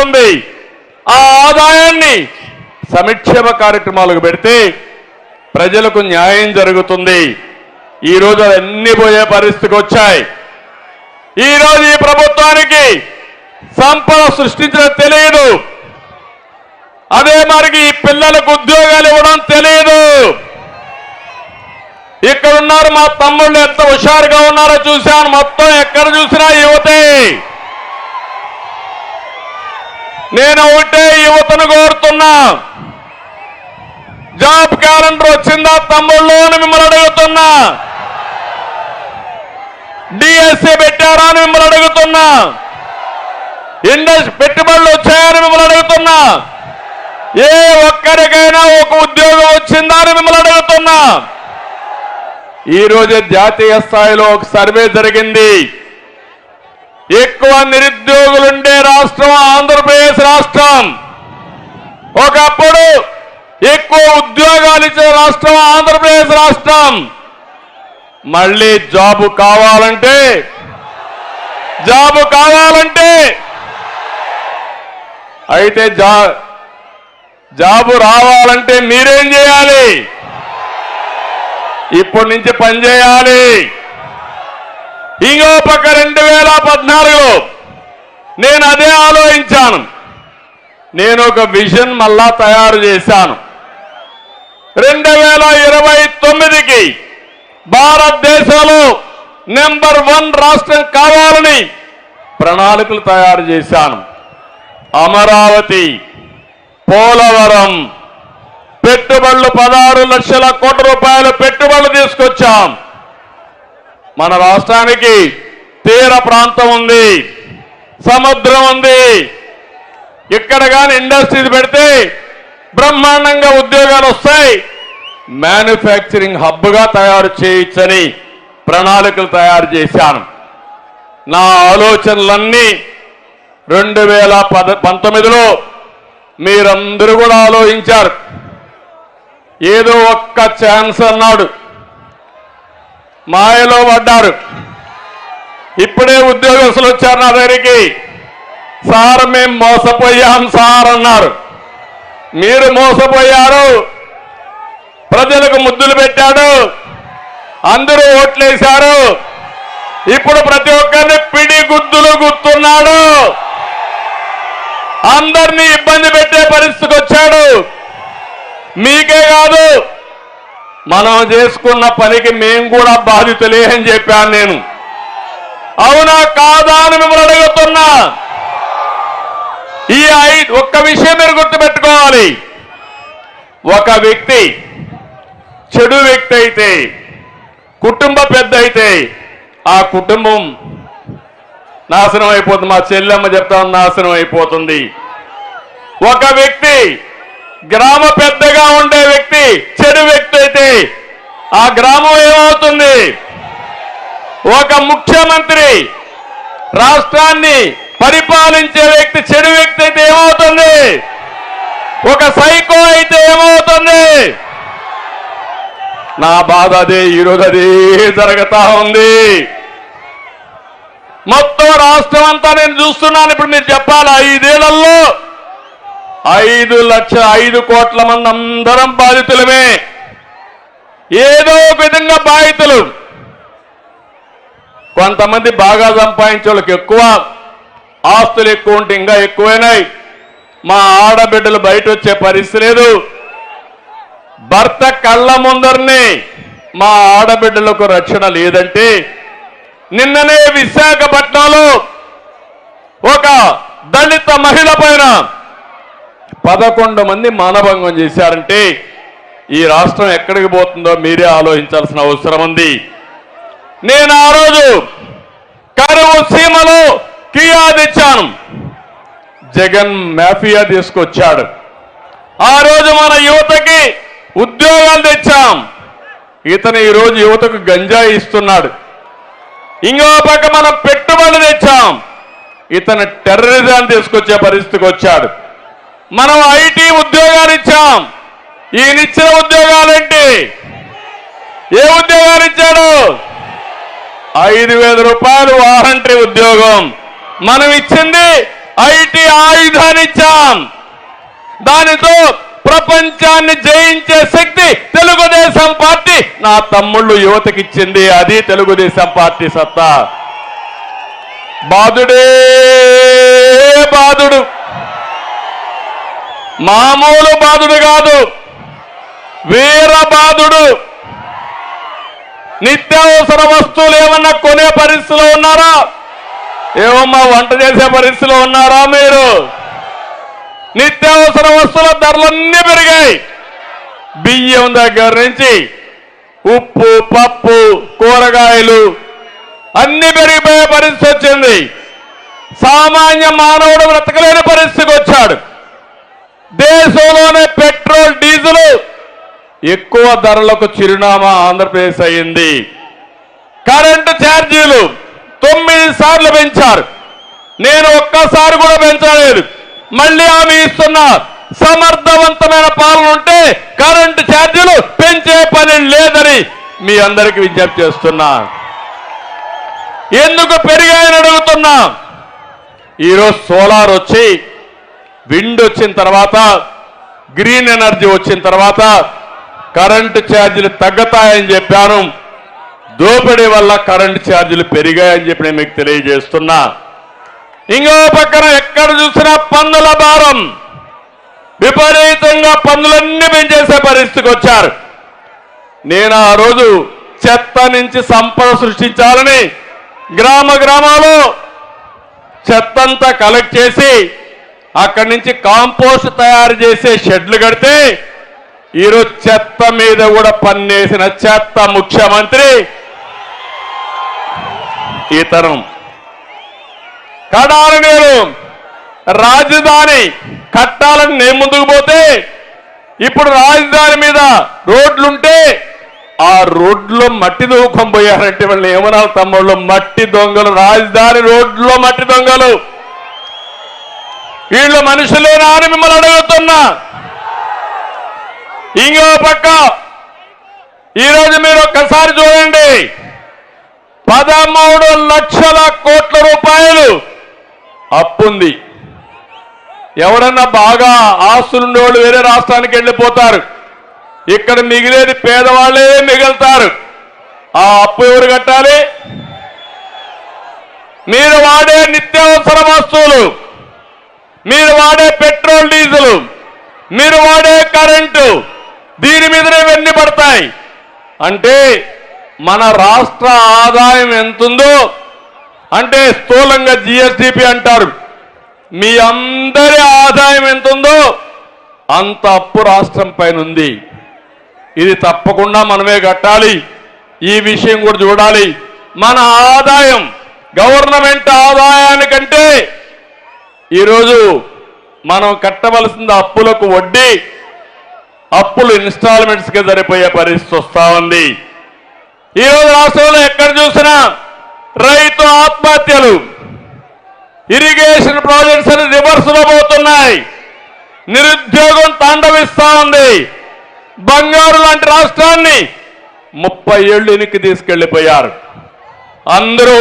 ఉంది. ఆ ఆదాయాన్ని సంక్షేమ కార్యక్రమాలకు పెడితే ప్రజలకు న్యాయం జరుగుతుంది. ఈరోజు అన్నీ పోయే పరిస్థితికి వచ్చాయి. ఈరోజు ఈ ప్రభుత్వానికి సంపద సృష్టించడం తెలియదు. అదే మరికి ఈ పిల్లలకు ఉద్యోగాలు ఇవ్వడం తెలియదు. ఇక్కడ ఉన్నారు మా తమ్ముళ్ళు ఎంత హుషారుగా ఉన్నారో చూశాను. మొత్తం ఎక్కడ చూసినా యువతే. నేను ఒకటే యువతను కోరుతున్నా, జాబ్ క్యాలెండర్ వచ్చిందా తమ్ముళ్ళు అని మిమ్మల్ని అడుగుతున్నా. డిఎస్సి పెట్టారా అని మిమ్మల్ని అడుగుతున్నా. ఇండస్ట్రీ పెట్టుబడులు వచ్చాయని మిమ్మల్ని అడుగుతున్నా. ఏ ఒక్కరికైనా ఒక ఉద్యోగం వచ్చిందా అని మిమ్మల్ని అడుగుతున్నా. ఈరోజు జాతీయ స్థాయిలో ఒక సర్వే జరిగింది. ఎక్కువ నిరుద్యోగులుండే రాష్ట్రం ఆంధ్రప్రదేశ్ రాష్ట్రం. ఒకప్పుడు ఎక్కువ ఉద్యోగాలు ఇచ్చే రాష్ట్రం ఆంధ్రప్రదేశ్ రాష్ట్రం. మళ్ళీ జాబు కావాలంటే అయితే జాబు రావాలంటే మీరేం చేయాలి? ఇప్పటి నుంచి పనిచేయాలి. ఇంకో పక్క 2014లో నేను అదే ఆలోచించాను. నేను ఒక విజన్ మళ్ళా తయారు చేశాను. 2029కి భారతదేశంలో నెంబర్ 1 రాష్ట్రం కావాలని ప్రణాళికలు తయారు చేశాను. అమరావతి, పోలవరం పెట్టుబడులు 16 లక్షల కోట్ల రూపాయలు పెట్టుబడులు తీసుకొచ్చాం. మన రాష్ట్రానికి తీర ప్రాంతం ఉంది, సముద్రం ఉంది. ఇక్కడ కానీ ఇండస్ట్రీస్ పెడితే బ్రహ్మాండంగా ఉద్యోగాలు వస్తాయి. మ్యానుఫ్యాక్చరింగ్ హబ్గా తయారు చేయొచ్చని ప్రణాళికలు తయారు చేశాను. నా ఆలోచనలన్నీ 2019లో మీరందరూ కూడా ఆలోచించారు. ఏదో ఒక్క ఛాన్స్ అన్నాడు, మాయలో పడ్డారు. ఇప్పుడే ఉద్యోగస్తులు వచ్చారు నా దగ్గరికి. సార్ మేము మోసపోయాం సార్ అన్నారు. మీరు మోసపోయారు. ప్రజలకు ముద్దులు పెట్టాడు, అందరూ ఓట్లేశారు. ఇప్పుడు ప్రతి ఒక్కరిని పిడి గుద్దులు గుర్తున్నాడు. అందరినీ ఇబ్బంది పెట్టే పరిస్థితికి వచ్చాడు. మీకే కాదు, మనం చేసుకున్న పనికి మేము కూడా బాధితులే అని చెప్పాను నేను. అవునా కాదా అని మిమ్మల్ని అడుగుతున్నా. ఈ ఒక్క విషయం మీరు గుర్తుపెట్టుకోవాలి. ఒక వ్యక్తి చెడు వ్యక్తి అయితే, కుటుంబ పెద్ద అయితే ఆ కుటుంబం నాశనం అయిపోతుంది. మా చెల్లెమ్మ చెప్తాను, నాశనం అయిపోతుంది. ఒక వ్యక్తి గ్రామ పెద్దగా ఉండే వ్యక్తి చెడు వ్యక్తి అయితే ఆ గ్రామం ఏమవుతుంది? ఒక ముఖ్యమంత్రి రాష్ట్రాన్ని పరిపాలించే వ్యక్తి చెడు వ్యక్తి అయితే ఏమవుతుంది? ఒక సైకో అయితే ఏమవుతుంది? నా బాధ అదే. ఈరోజు అదే జరుగుతా ఉంది. మొత్తం రాష్ట్రం అంతా నేను చూస్తున్నాను. ఇప్పుడు మీరు చెప్పాలి, 5 ఏళ్లలో 5 కోట్ల మంది అందరం బాధితులమే. ఏదో ఒక విధంగా బాధితులు. కొంతమంది బాగా సంపాదించే వాళ్ళకి ఎక్కువ ఆస్తులు ఎక్కువ ఉంటే ఇంకా ఎక్కువైనాయి. మా ఆడబిడ్డలు బయట వచ్చే పరిస్థితి లేదు. భర్త కళ్ళ ముందరనే మా ఆడబిడ్డలకు రక్షణ లేదంటే, నిన్ననే విశాఖపట్నంలో ఒక దళిత మహిళ పైన 11 మంది మానభంగం చేశారంటే ఈ రాష్ట్రం ఎక్కడికి పోతుందో మీరే ఆలోచించాల్సిన అవసరం ఉంది. నేను ఆ రోజు కరువు సీమలో కియా తెచ్చాను. జగన్ మాఫియా తీసుకొచ్చాడు. ఆ రోజు మన యువతకి ఉద్యోగాలు తెచ్చాం. ఇతను ఈరోజు యువతకు గంజాయి ఇస్తున్నాడు. ఇంకో పక్క మనం పెట్టుబడులు తెచ్చాం. ఇతను టెర్రరిజాన్ని తీసుకొచ్చే పరిస్థితికి వచ్చాడు. మనం ఐటీ ఉద్యోగాలు ఇచ్చాం. ఈయనిచ్చిన ఉద్యోగాలేంటి? ఏ ఉద్యోగాలు ఇచ్చాడు? 5,000 రూపాయలు వారంటరీ ఉద్యోగం. మనం ఇచ్చింది ఐటీ ఆయుధాన్ని ఇచ్చాం. దానితో ప్రపంచాన్ని జయించే శక్తి తెలుగుదేశం పార్టీ నా తమ్ముళ్ళు యువతకిచ్చింది. అది తెలుగుదేశం పార్టీ సత్తా. బాధుడే బాధుడు, మామూలు బాధుడు కాదు, వీర బాధుడు. నిత్యావసర వస్తువులు ఏమన్నా కొనే పరిస్థితిలో ఉన్నారా? ఏమమ్మా వంట చేసే పరిస్థితిలో ఉన్నారా మీరు? నిత్యావసర వస్తువుల ధరలన్నీ పెరిగాయి. బియ్యం దగ్గర నుంచి ఉప్పు, పప్పు, కూరగాయలు అన్ని పెరిగిపోయే పరిస్థితి వచ్చింది. సామాన్య మానవుడు బ్రతకలేని పరిస్థితికి వచ్చాడు. దేశంలోనే పెట్రోల్, డీజిల్ ఎక్కువ ధరలకు చిరునామా ఆంధ్రప్రదేశ్ అయింది. కరెంటు ఛార్జీలు 9 సార్లు పెంచారు. నేను ఒక్కసారి కూడా పెంచలేదు. మళ్ళీ హామీ ఇస్తున్నా, సమర్థవంతమైన పాలన ఉంటే కరెంటు ఛార్జీలు పెంచే పని లేదని మీ అందరికీ విజ్ఞప్తి చేస్తున్నా. ఎందుకు పెరిగాయని అడుగుతున్నా. ఈరోజు సోలార్ వచ్చి, విండ్ వచ్చిన తర్వాత, గ్రీన్ ఎనర్జీ వచ్చిన తర్వాత కరెంటు ఛార్జీలు తగ్గుతాయని చెప్పాను. దోపిడీ వల్ల కరెంటు ఛార్జీలు పెరిగాయని చెప్పి నేను మీకు తెలియజేస్తున్నా. ఇంకో పక్కన ఎక్కడ చూసినా పన్నుల భారం, విపరీతంగా పన్నులన్నీ పెంచేసే పరిస్థితికి వచ్చారు. నేను ఆ రోజు చెత్త నుంచి సంపద సృష్టించాలని గ్రామాల్లో చెత్తంతా కలెక్ట్ చేసి అక్కడి నుంచి కాంపోస్ట్ తయారు చేసే షెడ్లు కడితే ఈరోజు చెత్త మీద కూడా పన్నేసిన చెత్త ముఖ్యమంత్రి ఈ తరం. కడాలి నేను రాజధాని కట్టాలని నేను ముందుకు పోతే ఇప్పుడు రాజధాని మీద రోడ్లుంటే ఆ రోడ్లో మట్టి దూకం పోయారంటే వాళ్ళు ఏమన్నారు తమ్ముళ్ళు? మట్టి దొంగలు, రాజధాని రోడ్లో మట్టి దొంగలు. వీళ్ళు మనుషులేనా అని మిమ్మల్ని అడుగుతున్నా. ఇంకో పక్క ఈరోజు మీరు ఒక్కసారి చూడండి, 13 లక్షల కోట్ల రూపాయలు అప్పుంది. ఎవరన్నా బాగా ఆస్తులుండే వాళ్ళు వేరే రాష్ట్రానికి వెళ్ళిపోతారు. ఇక్కడ మిగిలేది పేదవాళ్లే మిగులుతారు. ఆ అప్పు ఎవరు కట్టాలి? మీరు వాడే నిత్యావసర వస్తువులు, మీరు వాడే పెట్రోల్, డీజిల్, మీరు వాడే కరెంటు, దీని మీదనే ఇవన్నీ పడతాయి. అంటే మన రాష్ట్ర ఆదాయం ఎంతుందో అంటే స్థూలంగా జిఎస్డిపి అంటారు. మీ అందరి ఆదాయం ఎంతుందో అంత అప్పు రాష్ట్రం పైన ఉంది. ఇది తప్పకుండా మనమే కట్టాలి. ఈ విషయం కూడా చూడాలి. మన ఆదాయం గవర్నమెంట్ ఆదాయానికంటే ఈరోజు మనం కట్టవలసిన అప్పులకు వడ్డీ, అప్పులు ఇన్స్టాల్మెంట్స్గా సరిపోయే పరిస్థితి వస్తా ఉంది. ఈరోజు రాష్ట్రంలో ఎక్కడ చూసినా రైతు ఆత్మహత్యలు, ఇరిగేషన్ ప్రాజెక్ట్స్ అని రివర్స్లో పోతున్నాయి. నిరుద్యోగం తాండవిస్తా ఉంది. బంగారు లాంటి రాష్ట్రాన్ని 30 ఏళ్లు వెనక్కి తీసుకెళ్లిపోయారు. అందరూ